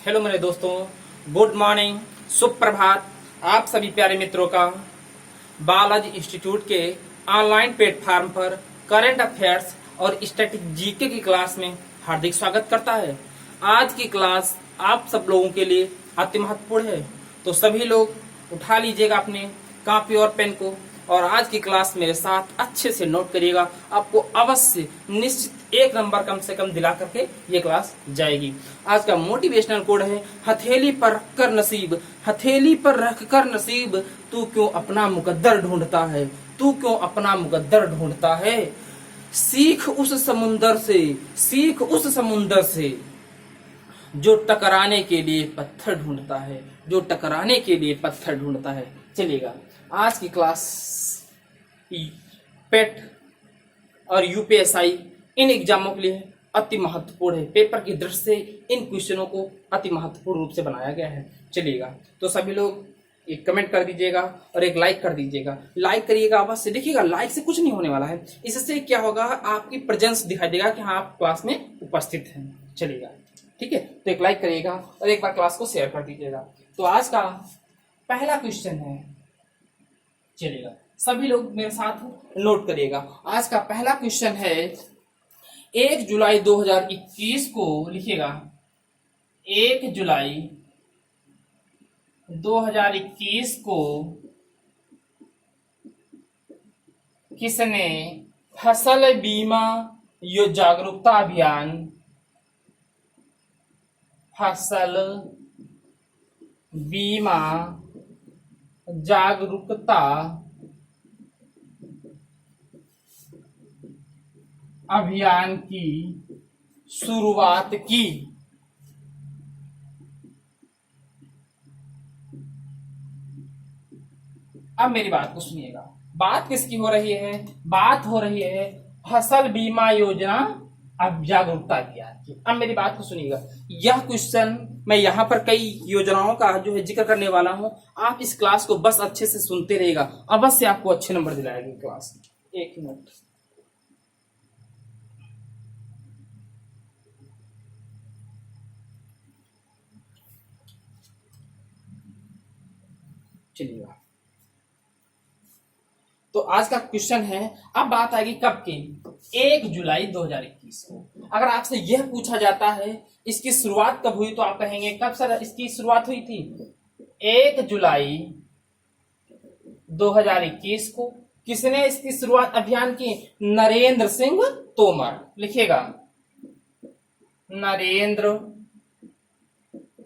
Hello मेरे दोस्तों, good morning, सुप्रभात। आप सभी प्यारे मित्रों का बालाजी इंस्टीट्यूट के ऑनलाइन प्लेटफॉर्म पर करंट अफेयर्स और स्टैटिक जीके की क्लास में हार्दिक स्वागत करता है। आज की क्लास आप सब लोगों के लिए अति महत्वपूर्ण है, तो सभी लोग उठा लीजिएगा अपने कॉपी और पेन को और आज की क्लास मेरे साथ अच्छे से नोट करिएगा। आपको अवश्य निश्चित 1 नंबर कम से कम दिला करके ये क्लास जाएगी। आज का मोटिवेशनल कोड है हथेली पर रख कर नसीब, हथेली पर रख कर नसीब, तू क्यों अपना मुकद्दर ढूंढता है, तू क्यों अपना मुकद्दर ढूंढता है। सीख उस समुंदर से, सीख उस समुंदर से जो टकराने के लिए पत्थर ढूंढता है, जो टकराने के लिए पत्थर ढूंढता है। चलिएगा, आज की क्लास पेट और यूपीएसआई इन एग्जामों के लिए अति महत्वपूर्ण है। पेपर की दृष्टि से इन क्वेश्चनों को अति महत्वपूर्ण रूप से बनाया गया है। चलिएगा, तो सभी लोग एक कमेंट कर दीजिएगा और एक लाइक कर दीजिएगा। लाइक करिएगा अवश्य। देखिएगा, लाइक से कुछ नहीं होने वाला है, इससे क्या होगा, आपकी प्रेजेंस दिखाई देगा कि हाँ आप क्लास में उपस्थित हैं। चलिएगा, ठीक है, तो एक लाइक करिएगा और एक बार क्लास को शेयर कर दीजिएगा। तो आज का पहला क्वेश्चन है, चलिएगा सभी लोग मेरे साथ नोट करिएगा। आज का पहला क्वेश्चन है 1 जुलाई 2021 को, लिखिएगा 1 जुलाई 2021 को किसने फसल बीमा यो जागरूकता अभियान, फसल बीमा जागरूकता अभियान की शुरुआत की। अब मेरी बात को सुनिएगा। बात किसकी हो रही है? बात हो रही है फसल बीमा योजना अब जागरूकता अभियान की। अब मेरी बात को सुनिएगा। यह क्वेश्चन मैं यहाँ पर कई योजनाओं का जो है जिक्र करने वाला हूं। आप इस क्लास को बस अच्छे से सुनते रहेगा, अवश्य आपको अच्छे नंबर दिलाएगी क्लास। एक मिनट, चलिएगा। तो आज का क्वेश्चन है, अब बात आएगी कब की? 1 जुलाई 2021 को। अगर आपसे यह पूछा जाता है इसकी शुरुआत कब हुई, तो आप कहेंगे कब सर इसकी शुरुआत हुई थी? 1 जुलाई 2021 को। किसने इसकी शुरुआत अभियान की? नरेंद्र सिंह तोमर। लिखिएगा, नरेंद्र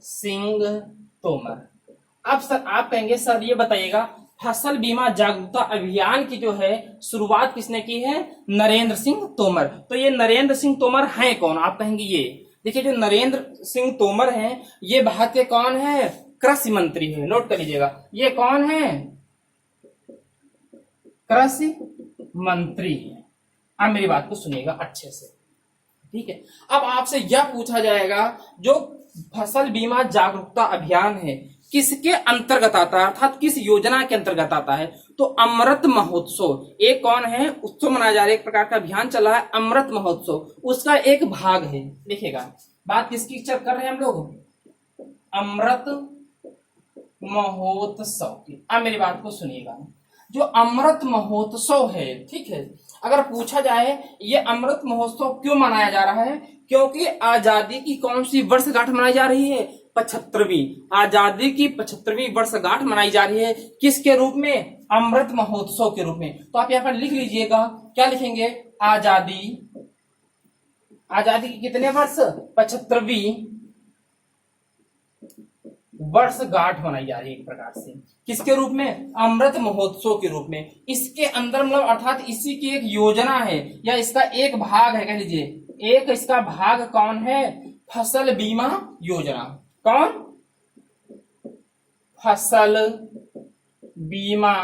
सिंह तोमर। अब सर आप कहेंगे सर ये बताइएगा फसल बीमा जागरूकता अभियान की जो है शुरुआत किसने की है? नरेंद्र सिंह तोमर। तो ये नरेंद्र सिंह तोमर हैं कौन? आप कहेंगे ये देखिए, जो नरेंद्र सिंह तोमर हैं ये भारत के कौन है? कृषि मंत्री है। नोट कर लीजिएगा, ये कौन है? कृषि मंत्री है। अब मेरी बात को सुनिएगा अच्छे से, ठीक है। अब आपसे यह पूछा जाएगा जो फसल बीमा जागरूकता अभियान है किसके अंतर्गत आता है, अर्थात किस योजना के अंतर्गत आता है? तो अमृत महोत्सव एक कौन है? उत्सव मनाया जा रहा है, एक प्रकार का अभियान चल रहा है अमृत महोत्सव, उसका एक भाग है। देखिएगा, बात किसकी चर्चा कर रहे हैं हम लोग? अमृत महोत्सव की। अब मेरी बात को सुनिएगा, जो अमृत महोत्सव है, ठीक है, अगर पूछा जाए ये अमृत महोत्सव क्यों मनाया जा रहा है? क्योंकि आजादी की कौन सी वर्षगांठ मनाई जा रही है? 75वीं। आजादी की 75वीं वर्षगांठ मनाई जा रही है किसके रूप में? अमृत महोत्सव के रूप में। तो आप यहाँ पर लिख लीजिएगा, क्या लिखेंगे? आजादी, आजादी की कितने वर्ष? 75वीं वर्षगांठ मनाई जा रही है एक प्रकार से। किसके रूप में? अमृत महोत्सव के रूप में। इसके अंदर मतलब अर्थात इसी की एक योजना है या इसका एक भाग है, कह लीजिए एक इसका भाग कौन है? फसल बीमा योजना। कौन? फसल बीमा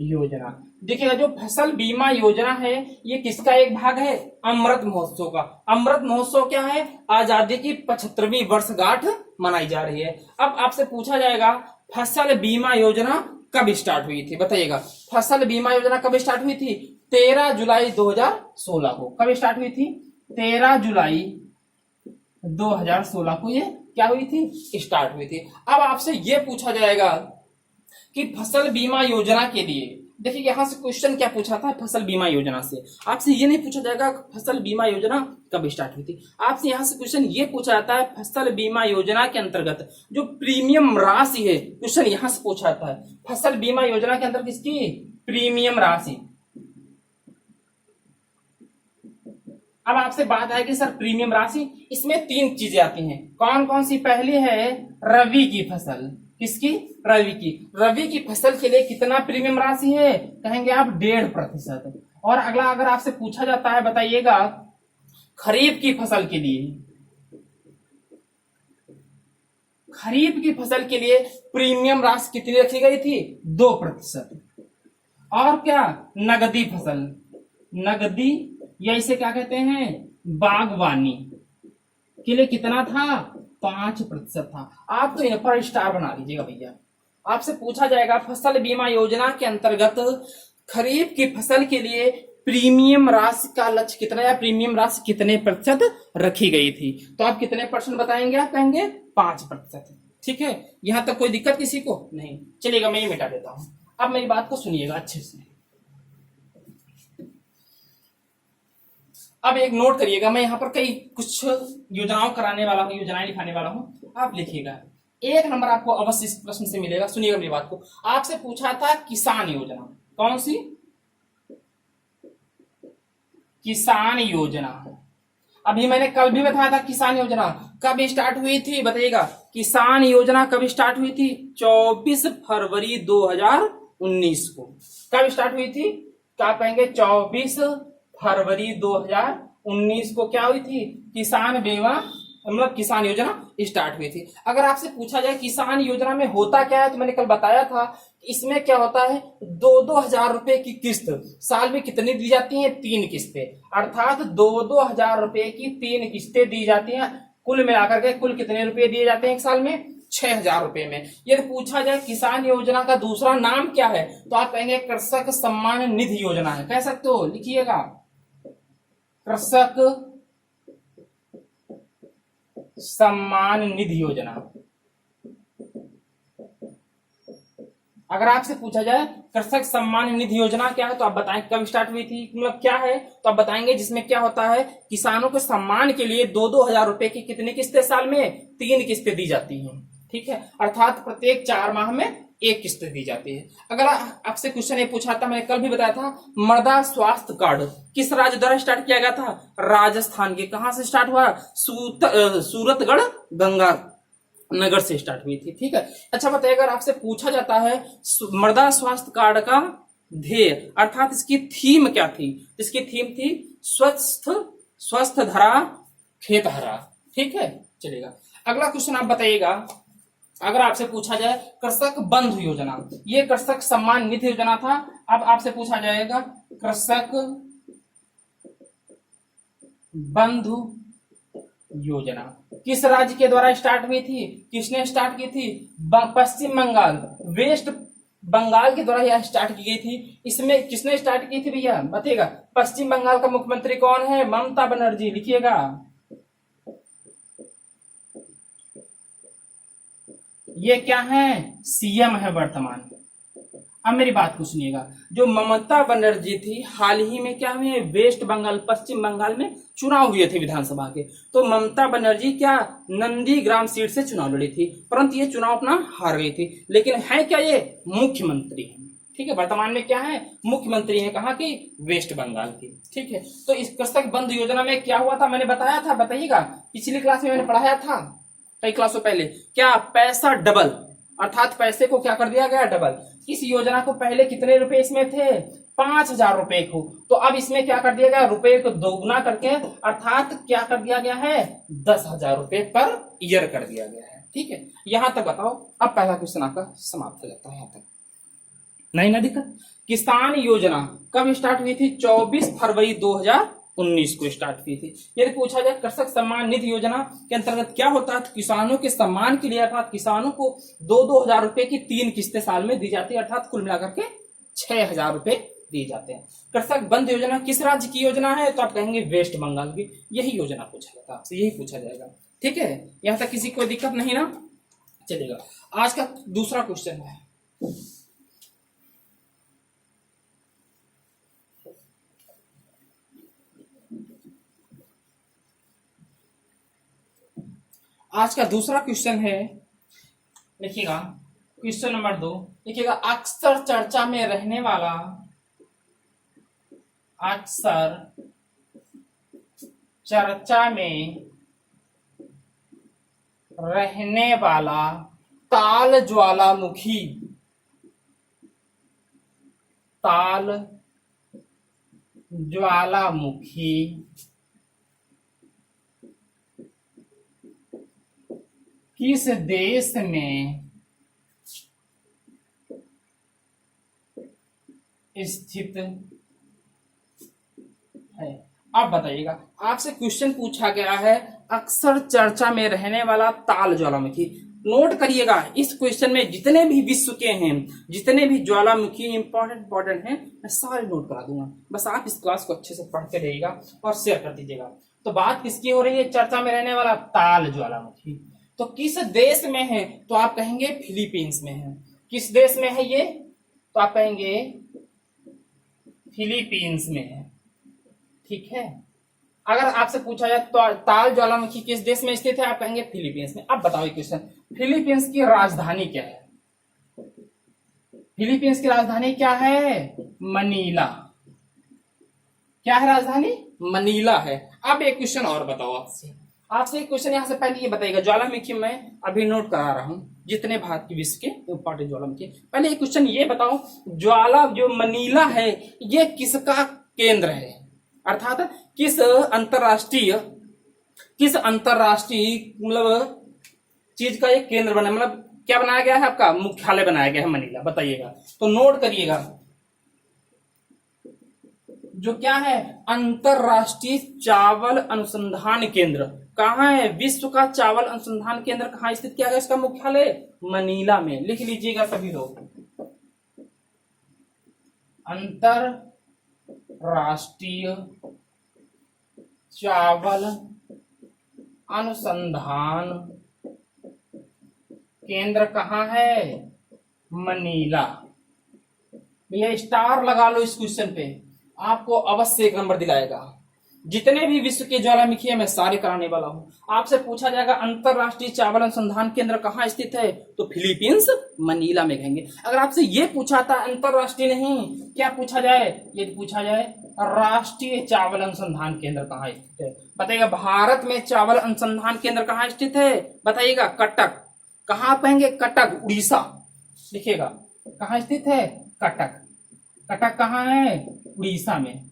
योजना। देखिएगा, जो फसल बीमा योजना है ये किसका एक भाग है? अमृत महोत्सव का। अमृत महोत्सव क्या है? आजादी की 75वीं वर्षगांठ मनाई जा रही है। अब आपसे पूछा जाएगा फसल बीमा योजना कब स्टार्ट हुई थी? बताइएगा, फसल बीमा योजना कब स्टार्ट हुई थी? 13 जुलाई 2016 को। कब स्टार्ट हुई थी? 13 जुलाई 2016 को ये क्या हुई थी, स्टार्ट हुई थी। अब आपसे ये पूछा जाएगा कि फसल बीमा योजना के लिए, देखिए यहां से क्वेश्चन क्या पूछा था फसल बीमा योजना से, आपसे ये नहीं पूछा जाएगा फसल बीमा योजना कब स्टार्ट हुई थी, आपसे यहां से क्वेश्चन ये पूछा जाता है फसल बीमा योजना के अंतर्गत जो प्रीमियम राशि है, क्वेश्चन यहां से पूछा जाता है फसल बीमा योजना के अंतर्गत किसकी, प्रीमियम राशि। अब आपसे बात है कि सर प्रीमियम राशि, इसमें 3 चीजें आती हैं, कौन कौन सी, पहली है रबी की फसल, किसकी, रबी की, रबी की फसल के लिए कितना प्रीमियम राशि है, कहेंगे आप 1.5%। और अगला अगर आपसे पूछा जाता है बताइएगा खरीफ की फसल के लिए, खरीफ की फसल के लिए प्रीमियम राशि कितनी रखी गई थी, 2%। और क्या, नगदी फसल, नगदी या इसे क्या कहते हैं बागवानी के लिए कितना था, 5% था। आप तो इन पर स्टार बना लीजिएगा भैया। आपसे पूछा जाएगा फसल बीमा योजना के अंतर्गत खरीफ की फसल के लिए प्रीमियम राशि का लक्ष्य कितना, या प्रीमियम राशि कितने प्रतिशत रखी गई थी, तो आप कितने परसेंट बताएंगे, आप कहेंगे 5%। ठीक है, यहां तक कोई दिक्कत किसी को नहीं, चलिएगा मैं ये मिटा देता हूं। अब मेरी बात को सुनिएगा अच्छे से, अब एक नोट करिएगा, मैं यहाँ पर कई कुछ योजनाओं कराने वाला हूँ, योजनाएं लिखाने वाला हूँ, आप लिखिएगा। 1 नंबर आपको अवश्य इस प्रश्न से मिलेगा, सुनिएगा मेरी बात को। आपसे पूछा था किसान योजना, कौन सी, किसान योजना। अभी मैंने कल भी बताया था किसान योजना कब स्टार्ट हुई थी, बताइएगा किसान योजना कब स्टार्ट हुई थी, 24 फरवरी 2019 को। कब स्टार्ट हुई थी, क्या कहेंगे, 24 फरवरी 2019 को क्या हुई थी, किसान बीमा मतलब किसान योजना स्टार्ट हुई थी। अगर आपसे पूछा जाए किसान योजना में होता क्या है, तो मैंने कल बताया था इसमें क्या होता है, 2-2 हजार रुपए की किस्त साल में कितनी दी जाती हैं, 3 किस्तें, अर्थात 2-2 हजार रुपए की 3 किस्तें दी जाती हैं। कुल मिलाकर के कुल कितने रुपए दिए जाते हैं एक साल में, 6,000 रुपए में। यदि पूछा जाए किसान योजना का दूसरा नाम क्या है, तो आप कहेंगे कृषक सम्मान निधि योजना है, कह सकते हो, लिखिएगा कृषक सम्मान निधि योजना। अगर आपसे पूछा जाए कृषक सम्मान निधि योजना क्या है, तो आप बताएं कब स्टार्ट हुई थी, मतलब क्या है, तो आप बताएंगे जिसमें क्या होता है, किसानों के सम्मान के लिए 2-2 हजार रुपए की कितनी किस्तें साल में, 3 किस्तें दी जाती हैं। ठीक है, अर्थात प्रत्येक 4 माह में 1 किस्त दी जाती है। अगर आपसे क्वेश्चन ये पूछा था, मैंने कल भी बताया था, मृदा स्वास्थ्य कार्ड किस राज्य द्वारा स्टार्ट किया गया था, राजस्थान के। कहां से स्टार्ट हुआ, सूरतगढ़ गंगा नगर से स्टार्ट हुई थी। ठीक है, अच्छा बताइए, अगर आपसे पूछा जाता है मृदा स्वास्थ्य कार्ड का ध्येय अर्थात इसकी थीम क्या थी, इसकी थीम थी स्वस्थ धरा खेत हरा। ठीक है, चलेगा। अगला क्वेश्चन आप बताइएगा, अगर आपसे पूछा जाए कृषक बंधु योजना, ये कृषक सम्मान निधि योजना था। अब आपसे पूछा जाएगा कृषक बंधु योजना किस राज्य के द्वारा स्टार्ट हुई थी, किसने स्टार्ट की थी, पश्चिम बंगाल, वेस्ट बंगाल के द्वारा यह स्टार्ट की गई थी। इसमें किसने स्टार्ट की थी भैया, बताइएगा। पश्चिम बंगाल का मुख्यमंत्री कौन है, ममता बनर्जी, लिखिएगा। ये क्या है, सीएम है वर्तमान। अब मेरी बात को सुनिएगा, जो ममता बनर्जी थी हाल ही में क्या हुए, वेस्ट बंगाल पश्चिम बंगाल में चुनाव हुए थे विधानसभा के, तो ममता बनर्जी क्या नंदीग्राम सीट से चुनाव लड़ी थी, परंतु ये चुनाव अपना हार गई थी। लेकिन है क्या, ये मुख्यमंत्री है। ठीक है, वर्तमान में क्या है, मुख्यमंत्री है, कहाँ की, वेस्ट बंगाल की। ठीक है, तो इस कृषक बंधु योजना में क्या हुआ था, मैंने बताया था, बताइएगा, पिछली क्लास में मैंने पढ़ाया था कई क्लासों पहले। क्या, पैसा डबल, अर्थात पैसे को क्या कर दिया गया, डबल। इस योजना को पहले कितने रुपए इसमें थे, 5,000 रुपए को, तो अब इसमें क्या कर दिया गया, रुपए को दोगुना करके अर्थात क्या कर दिया गया है, 10,000 रुपए पर ईयर कर दिया गया है। ठीक है, यहां तक बताओ। अब पहला क्वेश्चन आपका समाप्त हो जाता है, यहां तक नहीं ना दिक्कत। किसान योजना कब स्टार्ट हुई थी, 24 फरवरी 2019 को स्टार्ट हुई थी। यदि पूछा जाए कृषक सम्मान निधि योजना के अंतर्गत क्या होता है, तो किसानों के सम्मान के लिए अर्थात किसानों को 2-2 हजार रुपए की 3 किस्तें साल में दी जाती है, अर्थात कुल मिलाकर के 6,000 रुपए दिए जाते हैं। कृषक बंधु योजना किस राज्य की योजना है, तो आप कहेंगे वेस्ट बंगाल की। यही योजना पूछा जाता है आपसे, यही पूछा जाएगा। ठीक है, यहां तक किसी को दिक्कत नहीं ना? चलेगा। आज का दूसरा क्वेश्चन है, आज का दूसरा क्वेश्चन है, देखिएगा क्वेश्चन नंबर 2, देखिएगा अक्सर चर्चा में रहने वाला, अक्सर चर्चा में रहने वाला ताल ज्वालामुखी, ताल ज्वालामुखी किस देश में स्थित है? आप बताइएगा, आपसे क्वेश्चन पूछा गया है अक्सर चर्चा में रहने वाला ताल ज्वालामुखी। नोट करिएगा, इस क्वेश्चन में जितने भी विश्व के हैं, जितने भी ज्वालामुखी इंपॉर्टेंट हैं, मैं सारे नोट करा दूंगा। बस आप इस क्लास को अच्छे से पढ़ते रहिएगा और शेयर कर दीजिएगा। तो बात किसकी हो रही है? चर्चा में रहने वाला ताल ज्वालामुखी। तो किस देश में है? तो आप कहेंगे फिलीपींस में है। किस देश में है ये? तो आप कहेंगे फिलीपींस में है। ठीक है, अगर आपसे पूछा जाए तो ताल ज्वालामुखी किस देश में स्थित है, आप कहेंगे फिलीपींस में। अब बताओ क्वेश्चन, फिलीपींस की राजधानी क्या है? फिलीपींस की राजधानी क्या है? मनीला। क्या है राजधानी? मनीला है। अब एक क्वेश्चन और बताओ आपसे एक क्वेश्चन यहां से पहले ये बताइएगा, ज्वालामुखी मैं अभी नोट करा रहा हूं जितने भारत के विश्व के इंपॉर्टेंट ज्वालामुखी। पहले एक क्वेश्चन ये बताओ, ज्वाला जो मनीला है ये किसका केंद्र है? अर्थात किस अंतरराष्ट्रीय मतलब चीज का एक केंद्र बना, मतलब क्या बनाया गया है? आपका मुख्यालय बनाया गया है मनीला। बताइएगा। तो नोट करिएगा, जो क्या है? अंतरराष्ट्रीय चावल अनुसंधान केंद्र। कहाँ है? विश्व का चावल अनुसंधान केंद्र कहाँ स्थित किया गया? इसका मुख्यालय मनीला में। लिख लीजिएगा सभी लोग, अंतरराष्ट्रीय चावल अनुसंधान केंद्र कहाँ है? मनीला। भैया स्टार लगा लो इस क्वेश्चन पे, आपको अवश्य 1 नंबर दिलाएगा। जितने भी विश्व के ज्वालामुखी है मैं सारे कराने वाला हूं। आपसे पूछा जाएगा अंतरराष्ट्रीय चावल अनुसंधान केंद्र कहाँ स्थित है, तो फिलीपींस मनीला में कहेंगे। अगर आपसे ये पूछा था अंतरराष्ट्रीय नहीं, क्या पूछा जाए? ये पूछा जाए राष्ट्रीय चावल अनुसंधान केंद्र कहाँ स्थित है। बताइएगा, भारत में चावल अनुसंधान केंद्र कहाँ स्थित है? बताइएगा, कटक। कहाँ कहेंगे? कटक, उड़ीसा। लिखिएगा, कहाँ स्थित है? कटक। कटक कहाँ है? उड़ीसा में।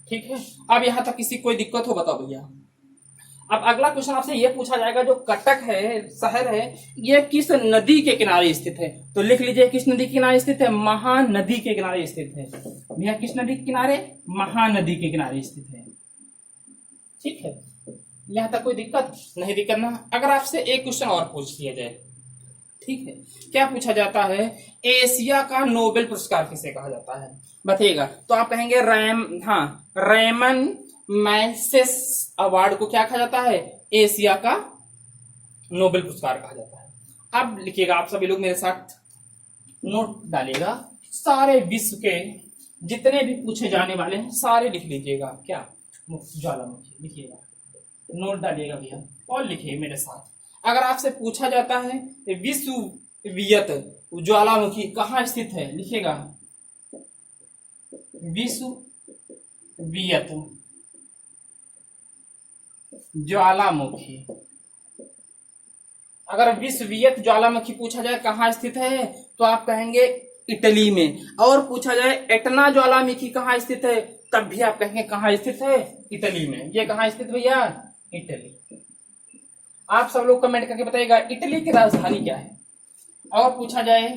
ठीक है, अब यहां तक किसी कोई दिक्कत हो बताओ भैया। अब अगला क्वेश्चन आपसे यह पूछा जाएगा, जो कटक है शहर है, यह किस नदी के किनारे स्थित है? तो लिख लीजिए, किस नदी के किनारे स्थित है? महानदी के किनारे स्थित है। भैया किस नदी के किनारे? महानदी के किनारे स्थित है। ठीक है, यहां तक कोई दिक्कत नहीं? दिक्कत ना। अगर आपसे एक क्वेश्चन और पूछ लिया जाए, ठीक है, क्या पूछा जाता है? एशिया का नोबेल पुरस्कार किसे कहा जाता है? बताइएगा। तो आप कहेंगे रेमन मैग्सेस अवार्ड को क्या कहा जाता है? एशिया का नोबेल पुरस्कार कहा जाता है। अब लिखिएगा, आप सभी लोग मेरे साथ नोट डालिएगा, सारे विश्व के जितने भी पूछे जाने वाले हैं सारे लिख लीजिएगा। क्या? ज्वालामुखी लिखिएगा, नोट डालिएगा भैया और लिखिए मेरे साथ। अगर आपसे पूछा जाता है विश्ववियत ज्वालामुखी कहाँ स्थित है? लिखिएगा, विश्ववियत ज्वालामुखी। अगर विश्ववियत ज्वालामुखी पूछा जाए कहाँ स्थित है, तो आप कहेंगे इटली में। और पूछा जाए एटना ज्वालामुखी कहाँ स्थित है, तब भी आप कहेंगे कहाँ स्थित है? इटली में। ये कहाँ स्थित भैया? इटली। आप सब लोग कमेंट करके बताइएगा इटली की राजधानी क्या है। और पूछा जाए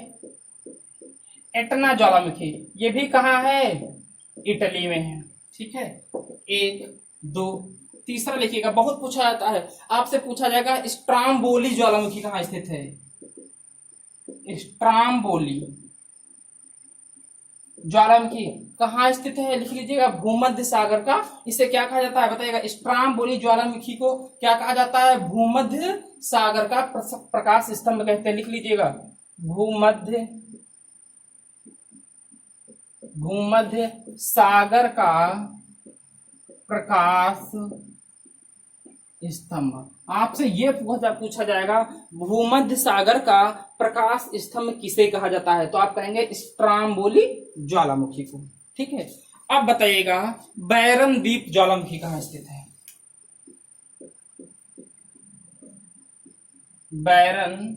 एटना ज्वालामुखी, ये भी कहाँ है? इटली में है। ठीक है, 1 2 तीसरा लिखिएगा, बहुत पूछा जाता है। आपसे पूछा जाएगा स्ट्राम्बोली ज्वालामुखी कहाँ स्थित है? स्ट्राम्बोली ज्वालामुखी कहाँ स्थित है, लिख लीजिएगा भूमध्य सागर का। इसे क्या कहा जाता है बताइएगा, स्ट्राम्बोली ज्वालामुखी को क्या कहा जाता है, भूमध्य सागर का प्रकाश स्तंभ कहते हैं, लिख लीजिएगा भूमध्य सागर का प्रकाश स्तंभ। आपसे ये पूछा जाएगा भूमध्य सागर का प्रकाश स्तंभ किसे कहा जाता है, तो आप कहेंगे स्ट्राम्बोली ज्वालामुखी को। ठीक है, अब बताइएगा बैरन द्वीप ज्वालामुखी कहाँ स्थित है, बैरन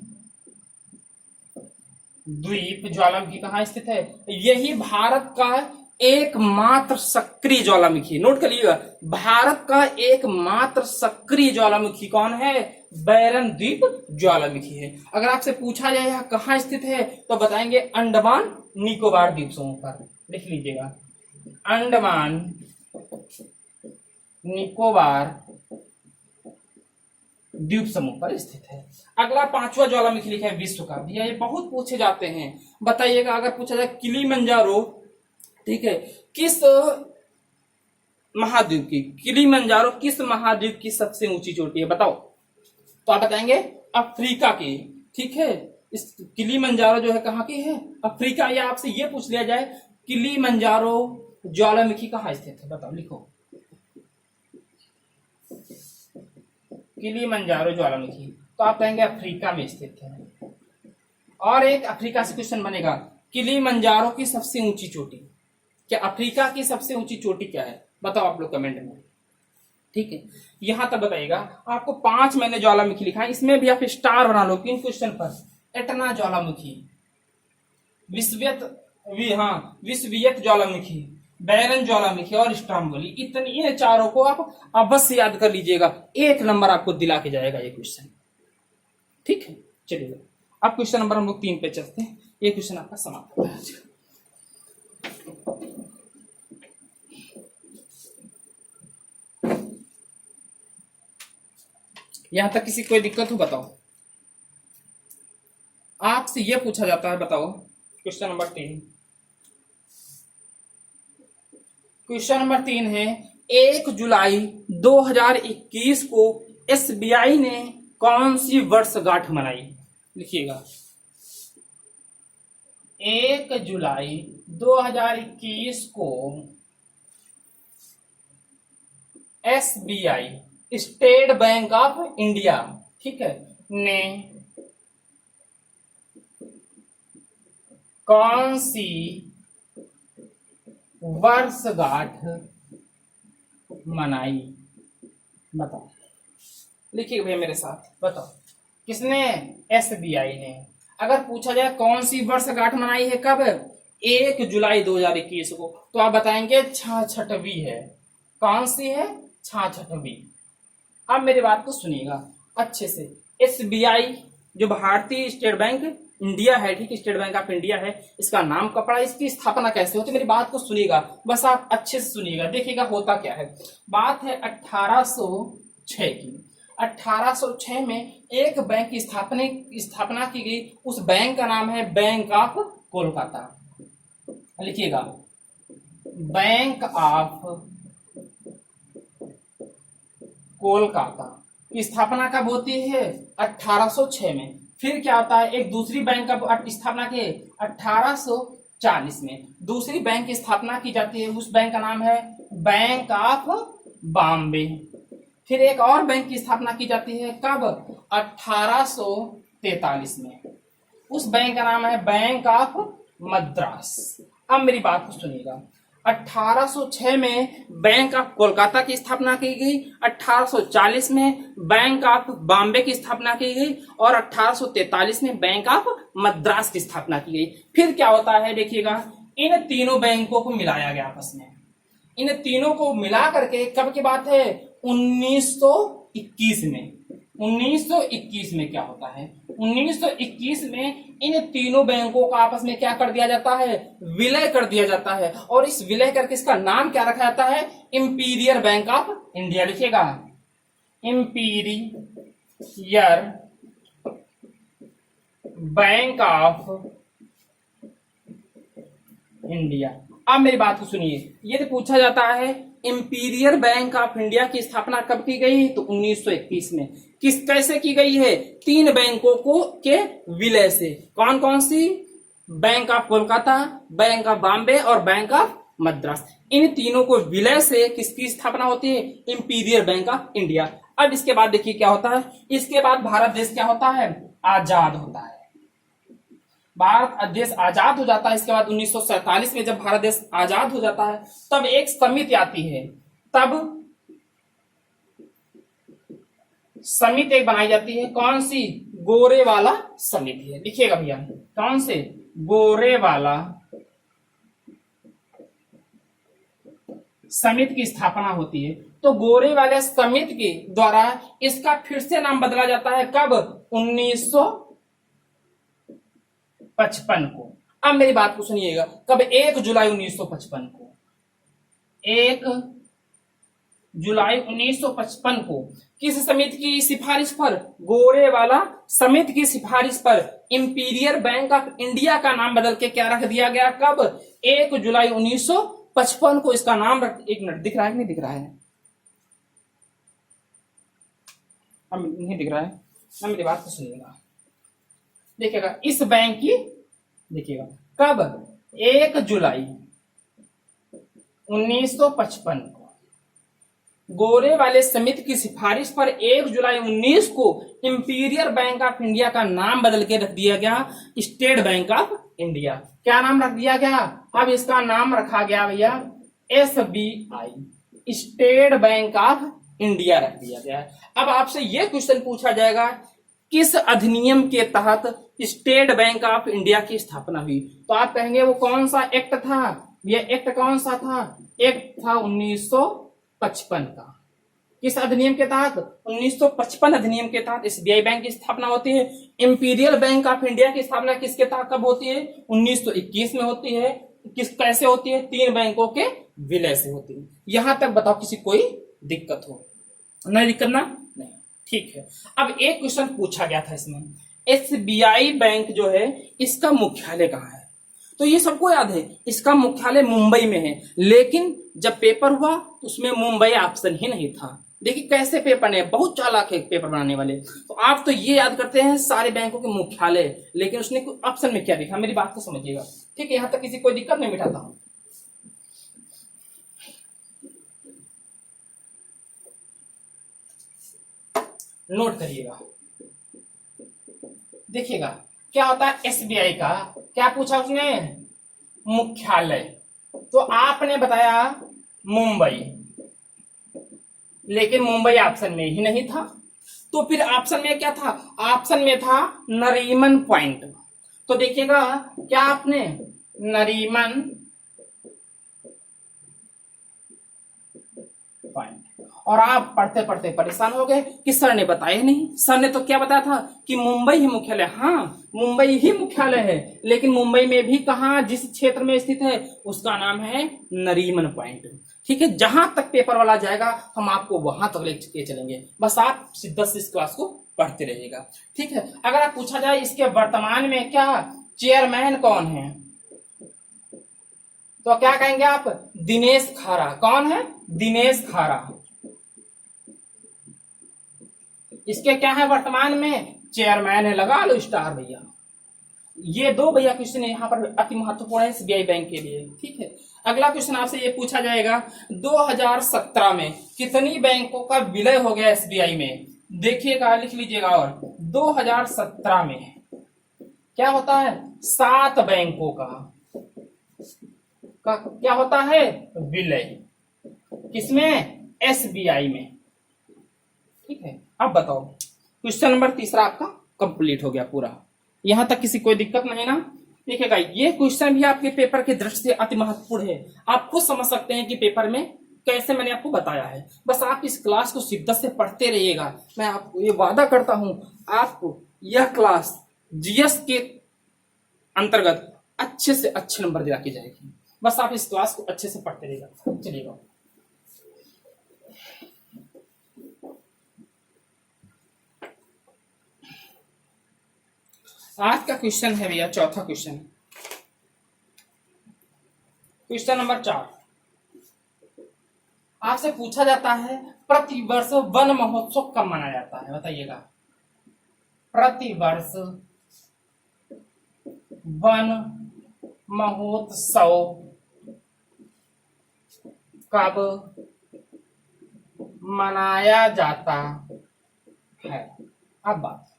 द्वीप ज्वालामुखी कहाँ स्थित है, यही भारत का एकमात्र सक्रिय ज्वालामुखी, नोट कर लीजिएगा, भारत का एकमात्र सक्रिय ज्वालामुखी कौन है, बैरन द्वीप ज्वालामुखी है। अगर आपसे पूछा जाए यह कहाँ स्थित है तो बताएंगे अंडमान निकोबार द्वीप समूह पर, लिख लीजिएगा अंडमान निकोबार द्वीप समूह पर स्थित है। अगला पांचवा ज्वालामुखी लिखा है विश्व का, भैया ये बहुत पूछे जाते हैं, बताइएगा अगर पूछा जाए किलिमंजारो, ठीक है, किस महाद्वीप की, किलिमंजारो किस महाद्वीप की सबसे ऊंची चोटी है बताओ, तो आप बताएंगे अफ्रीका की। ठीक है, इस किलिमंजारो जो है कहाँ की है, अफ्रीका। या आपसे ये पूछ लिया जाए किलिमंजारो ज्वालामुखी कहाँ स्थित है, बताओ, लिखो किलिमंजारो ज्वालामुखी, तो आप कहेंगे अफ्रीका में स्थित है। और एक अफ्रीका से क्वेश्चन बनेगा, किलिमंजारो की सबसे ऊंची चोटी, क्या अफ्रीका की सबसे ऊंची चोटी क्या है, बताओ आप लोग कमेंट में। ठीक है, यहां तक बताइएगा। आपको 5 मैंने ज्वालामुखी लिखा है, इसमें भी आप स्टार बना लो किन क्वेश्चन पर, एटना ज्वालामुखी, विश्ववियत ज्वालामुखी, बैरन ज्वालामुखी और स्ट्राम्बोली, इतनी चारों को आप अवश्य याद कर लीजिएगा, 1 नंबर आपको दिला के जाएगा ये क्वेश्चन। ठीक है, चलिए अब क्वेश्चन नंबर हम लोग 3 पे चलते हैं, ये क्वेश्चन आपका समाप्त होता है। यहां तक किसी कोई दिक्कत हो बताओ, आपसे यह पूछा जाता है, बताओ क्वेश्चन नंबर 3। क्वेश्चन नंबर 3 है 1 जुलाई 2021 को एसबीआई ने कौन सी वर्षगांठ मनाई, लिखिएगा 1 जुलाई 2021 को SBI, state bank of India, ठीक है, ने कौन सी वर्षगांठ मनाई, बताओ, लिखिए भैया मेरे साथ, बताओ किसने, एसबीआई ने। अगर पूछा जाए कौन सी वर्षगांठ मनाई है, कब, 1 जुलाई 2021 को, तो आप बताएंगे 66वीं है, कौन सी है, 66वीं। अब मेरी बात को सुनिएगा अच्छे से, एसबीआई जो भारतीय स्टेट बैंक इंडिया है, ठीक है, स्टेट बैंक ऑफ इंडिया है, इसका नाम कब पड़ा, इसकी स्थापना कैसे होती है, मेरी बात को सुनिएगा, बस आप अच्छे से सुनिएगा, देखिएगा होता क्या है। बात है 1806 की। 1806 में एक बैंक की स्थापना की गई, उस बैंक का नाम है बैंक ऑफ कोलकाता, लिखिएगा बैंक ऑफ कोलकाता की स्थापना कब होती है, 1806 में। फिर क्या होता है, एक दूसरी बैंक का स्थापना की 1840 में, दूसरी बैंक की स्थापना की जाती है, उस बैंक का नाम है बैंक ऑफ बॉम्बे। फिर एक और बैंक की स्थापना की जाती है, कब, 1843 में, उस बैंक का नाम है बैंक ऑफ मद्रास। अब मेरी बात को सुनिएगा, 1806 में बैंक ऑफ कोलकाता की स्थापना की गई, 1840 में बैंक ऑफ बॉम्बे की स्थापना की गई और 1843 में बैंक ऑफ मद्रास की स्थापना की गई। फिर क्या होता है देखिएगा, इन तीनों बैंकों को मिलाया गया आपस में, इन तीनों को मिला करके कब की बात है, 1921 में। 1921 में क्या होता है, 1921 में इन तीनों बैंकों का आपस में क्या कर दिया जाता है, विलय कर दिया जाता है, और इस विलय करके इसका नाम क्या रखा जाता है, इंपीरियल बैंक ऑफ इंडिया, लिखिएगा इंपीरियल बैंक ऑफ इंडिया। अब मेरी बात को सुनिए, ये तो पूछा जाता है इंपीरियल बैंक ऑफ इंडिया की स्थापना कब की गई, तो 1921 में। किस कैसे की गई है, तीन बैंकों को के विलय से। कौन कौन सी, bank of Kolkata, bank of Bombay और बैंक ऑफ मद्रास। इन तीनों को विलय से किसकी स्थापना होती है, इंपीरियल बैंक ऑफ इंडिया। अब इसके बाद देखिए क्या होता है, इसके बाद भारत देश क्या होता है, आजाद होता है। भारत देश आजाद हो जाता है। इसके बाद 1947 में जब भारत देश आजाद हो जाता है, तब एक समिति आती है। तब समिति एक बनाई जाती है, कौन सी, गोरे वाला समिति है। लिखिएगा भैया, कौन से, गोरे वाला समिति की स्थापना होती है। तो गोरे वाले समिति के द्वारा इसका फिर से नाम बदला जाता है, कब, 1955 को। अब मेरी बात को सुनिएगा, कब, 1 जुलाई 1955 को। 1 जुलाई 1955 को किस समिति की सिफारिश पर, गोरे वाला समिति की सिफारिश पर इंपीरियल बैंक ऑफ इंडिया का नाम बदल के क्या रख दिया गया, कब, 1 जुलाई 1955 को इसका नाम रख। एक मिनट, दिख रहा है कि नहीं दिख रहा है, अब नहीं दिख रहा है ना, मेरी बात को सुनिएगा। देखिएगा इस बैंक की, देखिएगा कब, 1 जुलाई 1955 को गोरे वाले समिति की सिफारिश पर 1 जुलाई 19 को इंपीरियल बैंक ऑफ इंडिया का नाम बदल के रख दिया गया स्टेट बैंक ऑफ इंडिया। क्या नाम रख दिया गया, अब इसका नाम रखा गया भैया SBI, state bank of India रख दिया गया है। अब आपसे यह क्वेश्चन पूछा जाएगा, किस अधिनियम के तहत स्टेट बैंक ऑफ इंडिया की स्थापना हुई, तो आप कहेंगे वो कौन सा एक्ट था, यह एक्ट कौन सा था, एक्ट था 1955 का। किस अधिनियम के तहत, 1955 अधिनियम के तहत SBI बैंक की स्थापना होती है। इंपीरियल बैंक ऑफ इंडिया की स्थापना किसके तहत कब होती है, 1921 में होती है। किस कैसे होती है, तीन बैंकों के विलय से होती है। यहां तक बताओ किसी कोई दिक्कत हो, नहीं दिक्कत ना, नहीं, ठीक है। अब एक क्वेश्चन पूछा गया था इसमें, SBI बैंक जो है इसका मुख्यालय कहाँ है, तो ये सबको याद है इसका मुख्यालय मुंबई में है। लेकिन जब पेपर हुआ तो उसमें मुंबई ऑप्शन ही नहीं था। देखिए कैसे पेपर ने, बहुत चालाक है पेपर बनाने वाले। तो आप तो ये याद करते हैं सारे बैंकों के मुख्यालय, लिकिन उसने ऑप्शन में क्या लिखा, मेरी बात को समझिएगा, ठीक है। यहां तक किसी कोई दिक्कत नहीं, मिटाता हूं। नोट करिएगा, देखिएगा क्या होता है SBI का, क्या पूछा उसने, मुख्यालय, तो आपने बताया मुंबई, लेकिन मुंबई ऑप्शन में ही नहीं था। तो फिर ऑप्शन में क्या था, ऑप्शन में था नरीमन पॉइंट। तो देखिएगा क्या आपने नरीमन पॉइंट, और आप पढ़ते पढ़ते परेशान हो गए कि सर ने बताया नहीं। सर ने तो क्या बताया था कि मुंबई ही मुख्यालय, हाँ मुंबई ही मुख्यालय है, लेकिन मुंबई में भी कहा, जिस क्षेत्र में स्थित है उसका नाम है नरीमन पॉइंट, ठीक है। जहां तक पेपर वाला जाएगा हम आपको वहां तक लेके चलेंगे, बस आप सीधा से इस क्लास को पढ़ते रहिएगा, ठीक है। अगर आप पूछा जाए इसके वर्तमान में क्या चेयरमैन कौन है, तो क्या कहेंगे आप, दिनेश खारा। कौन है, दिनेश खारा। इसके क्या है वर्तमान में, चेयरमैन है, लगा लो स्टार भैया। ये दो भैया क्वेश्चन यहाँ पर अति महत्वपूर्ण है SBI बैंक के लिए, ठीक है। अगला क्वेश्चन आपसे ये पूछा जाएगा, 2017 में कितनी बैंकों का विलय हो गया SBI में, देखिएगा लिख लीजिएगा। और 2017 में क्या होता है, 7 बैंकों का क्या होता है, विलय, किसमें, SBI में, ठीक है। अब बताओ क्वेश्चन नंबर तीसरा आपका कंप्लीट हो गया पूरा, यहां तक किसी कोई दिक्कत नहीं ना। देखिएगा ये क्वेश्चन भी आपके पेपर की दृष्टि से अति महत्वपूर्ण है, आप खुद समझ सकते हैं कि पेपर में कैसे मैंने आपको बताया है। बस आप इस क्लास को शिद्दत से पढ़ते रहिएगा, मैं आपको ये वादा करता हूं आपको यह क्लास GS के अंतर्गत अच्छे से अच्छे नंबर दिला के जाएगी। बस आप इस क्लास को अच्छे से पढ़ते रहिएगा, चलिएगा। आज का क्वेश्चन है भैया चौथा क्वेश्चन, क्वेश्चन नंबर 4 आपसे पूछा जाता है प्रतिवर्ष वन महोत्सव कब मनाया जाता है, बताइएगा। प्रतिवर्ष वन महोत्सव कब मनाया जाता है। अब बात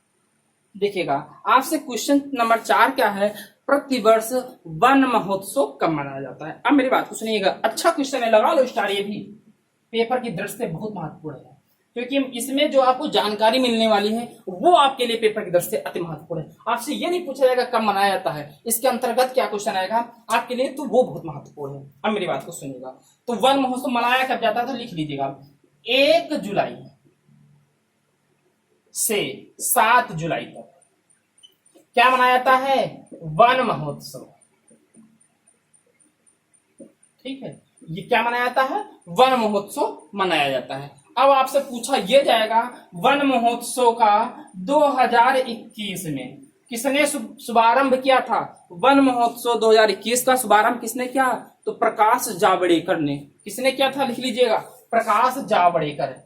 देखिएगा, आपसे क्वेश्चन नंबर 4 क्या है, प्रतिवर्ष वन महोत्सव कब मनाया जाता है। अब मेरी बात को सुनिएगा, अच्छा क्वेश्चन है, लगा लो स्टार, ये भी पेपर की दृष्टि से बहुत महत्वपूर्ण है, क्योंकि इसमें जो आपको जानकारी मिलने वाली है वो आपके लिए पेपर की दृष्टि से अति महत्वपूर्ण है। आपसे ये नहीं पूछा जाएगा कब मनाया जाता है, इसके अंतर्गत क्या क्वेश्चन आएगा आपके लिए, तो वो बहुत महत्वपूर्ण है। अब मेरी बात को सुनिएगा, तो वन महोत्सव मनाया कब जाता है, तो लिख लीजिएगा 1 जुलाई से 7 जुलाई तक क्या मनाया जाता है, वन महोत्सव। ठीक है, ये क्या मनाया जाता है, वन महोत्सव मनाया जाता है। अब आपसे पूछा यह जाएगा वन महोत्सव का 2021 में किसने शुभारंभ किया था। वन महोत्सव 2021 का शुभारंभ किसने किया, तो प्रकाश जावड़ेकर ने। किसने किया था, लिख लीजिएगा, प्रकाश जावड़ेकर।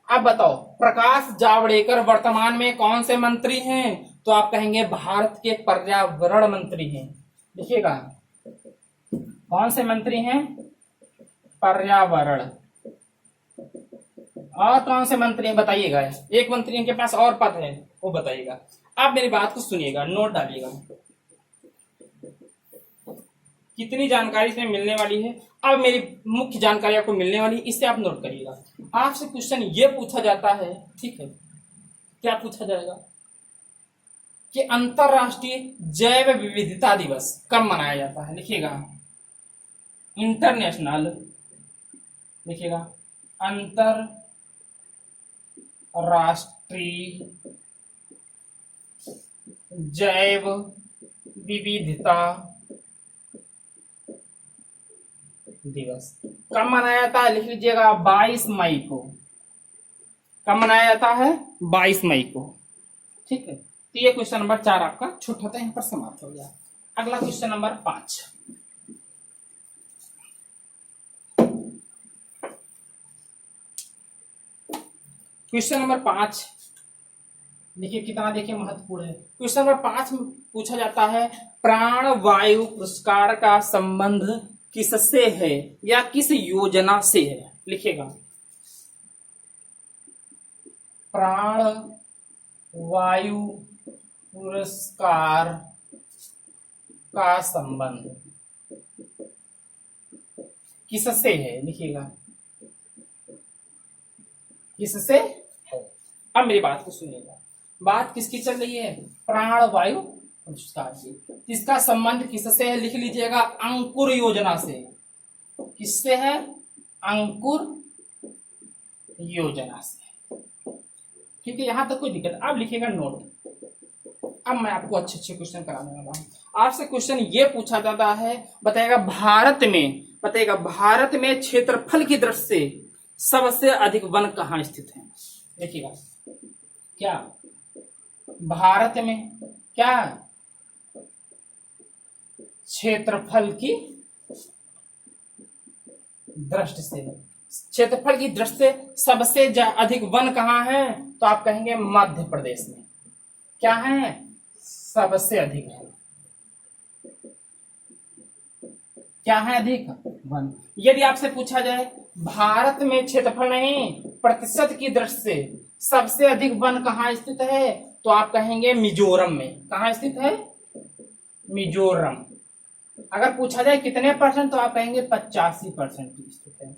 अब बताओ प्रकाश जावड़ेकर वर्तमान में कौन से मंत्री हैं, तो आप कहेंगे भारत के पर्यावरण मंत्री हैं। देखिएगा कौन से मंत्री हैं, पर्यावरण। और कौन से मंत्री हैं बताइएगा, एक मंत्री के पास और पद है वो बताइएगा। आप मेरी बात को सुनिएगा, नोट डालिएगा, कितनी जानकारी इसमें मिलने वाली है। अब मेरी मुख्य जानकारी आपको मिलने वाली है, इससे आप नोट करिएगा। आपसे क्वेश्चन ये पूछा जाता है, ठीक है, क्या पूछा जाएगा कि अंतरराष्ट्रीय जैव विविधता दिवस कब मनाया जाता है। लिखिएगा इंटरनेशनल, लिखिएगा अंतरराष्ट्रीय जैव विविधता दिवस कब मनाया जाता है, लिख लीजिएगा 22 मई को। कब मनाया जाता है, 22 मई को। ठीक है, तो ये क्वेश्चन नंबर 4 आपका छोटा था, यहाँ पर समाप्त हो गया। अगला क्वेश्चन नंबर 5, क्वेश्चन नंबर 5 देखिए कितना, देखिए महत्वपूर्ण है। क्वेश्चन नंबर 5 में पूछा जाता है प्राण वायु पुरस्कार का संबंध किससे है या किस योजना से है। लिखिएगा प्राण वायु पुरस्कार का संबंध किससे है, लिखिएगा किससे है। अब मेरी बात को सुनिएगा, बात किसकी चल रही है, प्राण वायु पुरस्कार की। इसका संबंध किससे है, लिख लीजिएगा अंकुर योजना से। किससे है, अंकुर योजना से। ठीक है, यहां तक कोई दिक्कत। अब लिखिएगा नोट। अब मैं आपको अच्छे अच्छे क्वेश्चन कराने वाला हूं। आपसे क्वेश्चन ये पूछा जाता है, बताएगा भारत में क्षेत्रफल की दृष्टि से सबसे अधिक वन कहाँ स्थित है। देखिएगा क्या भारत में क्या क्षेत्रफल की दृष्टि से, क्षेत्रफल की दृष्टि से सबसे अधिक वन कहाँ है, तो आप कहेंगे मध्य प्रदेश में। क्या है, सबसे अधिक है। क्या है, अधिक वन। यदि आपसे पूछा जाए भारत में क्षेत्रफल नहीं प्रतिशत की दृष्टि से सबसे अधिक वन कहाँ स्थित है, तो आप कहेंगे मिजोरम में। कहाँ स्थित है, मिजोरम। अगर पूछा जाए कितने परसेंट, तो आप कहेंगे 85% स्थित है।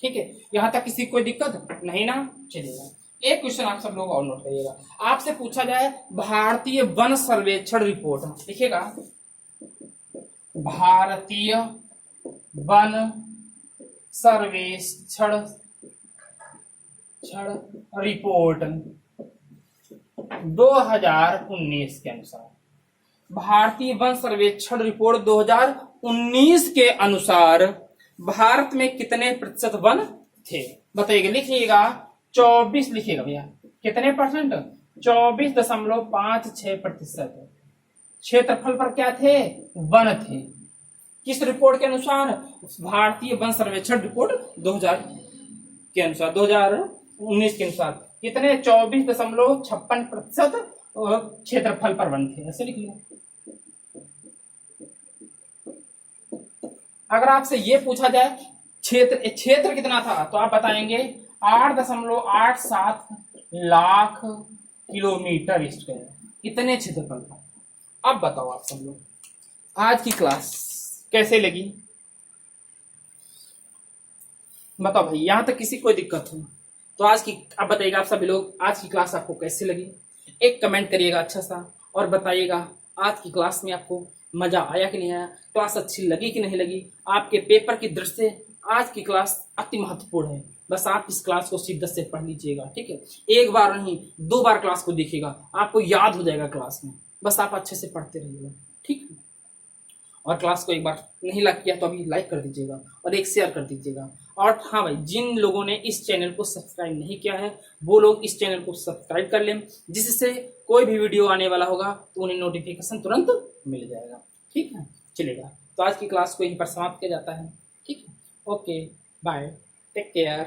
ठीक है, यहां तक किसी कोई दिक्कत नहीं ना, चलिएगा। एक क्वेश्चन आप सब लोग और नोट करिएगा। आपसे पूछा जाए भारतीय वन सर्वेक्षण रिपोर्ट, लिखिएगा भारतीय वन सर्वेक्षण रिपोर्ट 2019 के अनुसार, भारतीय वन सर्वेक्षण रिपोर्ट 2019 के अनुसार भारत में कितने प्रतिशत वन थे बताइएगा। लिखिएगा 24, लिखिएगा भैया कितने परसेंट, 24.56%। क्षेत्रफल पर क्या थे, वन थे। किस रिपोर्ट के अनुसार, भारतीय वन सर्वेक्षण रिपोर्ट 2000 के अनुसार, 2019 के अनुसार कितने 24.56% क्षेत्रफल पर वन थे, ऐसे लिख लो। अगर आपसे ये पूछा जाए क्षेत्र कितना था, तो आप बताएंगे 8.87 लाख किलोमीटर स्क्वायर, इतने क्षेत्रफल था। अब बताओ आप सब लोग, आज की क्लास कैसे लगी, बताओ भाई। यहां तक किसी कोई दिक्कत हो तो आज की, अब बताइएगा आप सभी लोग, आज की क्लास आपको कैसे लगी। एक कमेंट करिएगा अच्छा सा और बताइएगा आज की क्लास में आपको मजा आया कि नहीं आया, क्लास अच्छी लगी कि नहीं लगी। आपके पेपर की दृष्टि से आज की क्लास अति महत्वपूर्ण है। बस आप इस क्लास को शिद्दत से पढ़ लीजिएगा, ठीक है। एक बार नहीं 2 बार क्लास को देखिएगा, आपको याद हो जाएगा क्लास में। बस आप अच्छे से पढ़ते रहिएगा, ठीक है। और क्लास को एक बार नहीं लाइक किया तो अभी लाइक कर दीजिएगा और एक शेयर कर दीजिएगा। और हाँ भाई, जिन लोगों ने इस चैनल को सब्सक्राइब नहीं किया है वो लोग इस चैनल को सब्सक्राइब कर लें, जिससे कोई भी वीडियो आने वाला होगा तो उन्हें नोटिफिकेशन तुरंत मिल जाएगा, ठीक है। चलेगा, तो आज की क्लास को यहीं पर समाप्त किया जाता है, ठीक है। Okay bye, take care.